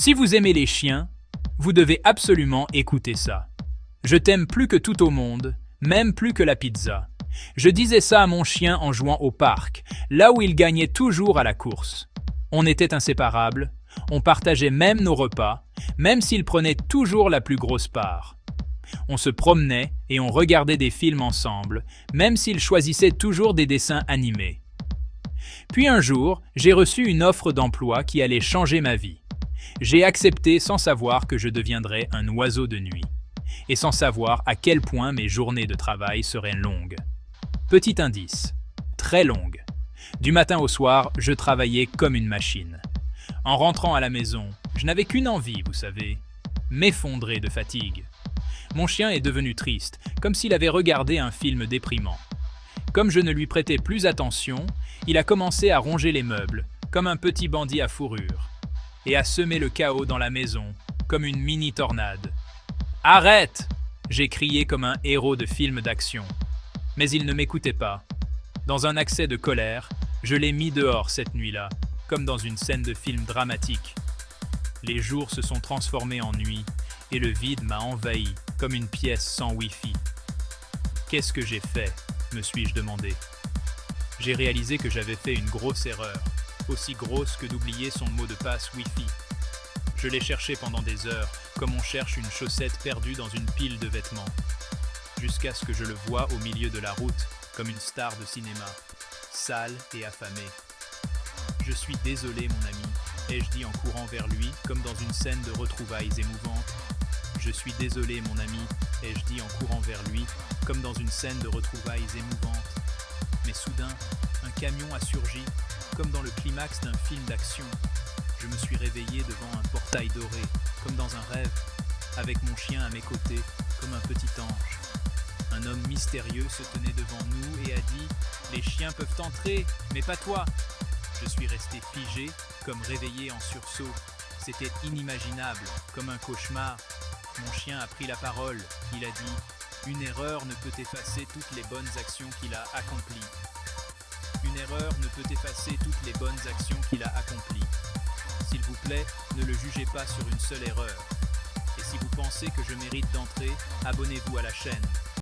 Si vous aimez les chiens, vous devez absolument écouter ça. Je t'aime plus que tout au monde, même plus que la pizza. Je disais ça à mon chien en jouant au parc, là où il gagnait toujours à la course. On était inséparables, on partageait même nos repas, même s'il prenait toujours la plus grosse part. On se promenait et on regardait des films ensemble, même s'il choisissait toujours des dessins animés. Puis un jour, j'ai reçu une offre d'emploi qui allait changer ma vie. J'ai accepté sans savoir que je deviendrais un oiseau de nuit, et sans savoir à quel point mes journées de travail seraient longues. Petit indice, très longues. Du matin au soir, je travaillais comme une machine. En rentrant à la maison, je n'avais qu'une envie, vous savez, m'effondrer de fatigue. Mon chien est devenu triste, comme s'il avait regardé un film déprimant. Comme je ne lui prêtais plus attention, il a commencé à ronger les meubles, comme un petit bandit à fourrure, et à semer le chaos dans la maison, comme une mini-tornade. « Arrête !» j'ai crié comme un héros de film d'action. Mais il ne m'écoutait pas. Dans un accès de colère, je l'ai mis dehors cette nuit-là, comme dans une scène de film dramatique. Les jours se sont transformés en nuit, et le vide m'a envahi, comme une pièce sans Wi-Fi. Qu'est-ce que j'ai fait ? Me suis-je demandé. J'ai réalisé que j'avais fait une grosse erreur, aussi grosse que d'oublier son mot de passe Wi-Fi. Je l'ai cherché pendant des heures, comme on cherche une chaussette perdue dans une pile de vêtements, jusqu'à ce que je le voie au milieu de la route, comme une star de cinéma, sale et affamé. « Je suis désolé, mon ami », ai-je dit en courant vers lui, comme dans une scène de retrouvailles émouvantes. « Je suis désolé, mon ami », ai-je dit en courant vers lui, comme dans une scène de retrouvailles émouvantes. Mais soudain, un camion a surgi, comme dans le climax d'un film d'action. Je me suis réveillé devant un portail doré, comme dans un rêve, avec mon chien à mes côtés, comme un petit ange. Un homme mystérieux se tenait devant nous et a dit « Les chiens peuvent entrer, mais pas toi !» Je suis resté figé, comme réveillé en sursaut. C'était inimaginable, comme un cauchemar. Mon chien a pris la parole. Il a dit « Une erreur ne peut effacer toutes les bonnes actions qu'il a accomplies. Une erreur ne peut effacer toutes les bonnes actions qu'il a accomplies. S'il vous plaît, ne le jugez pas sur une seule erreur. Et si vous pensez que je mérite d'entrer, abonnez-vous à la chaîne.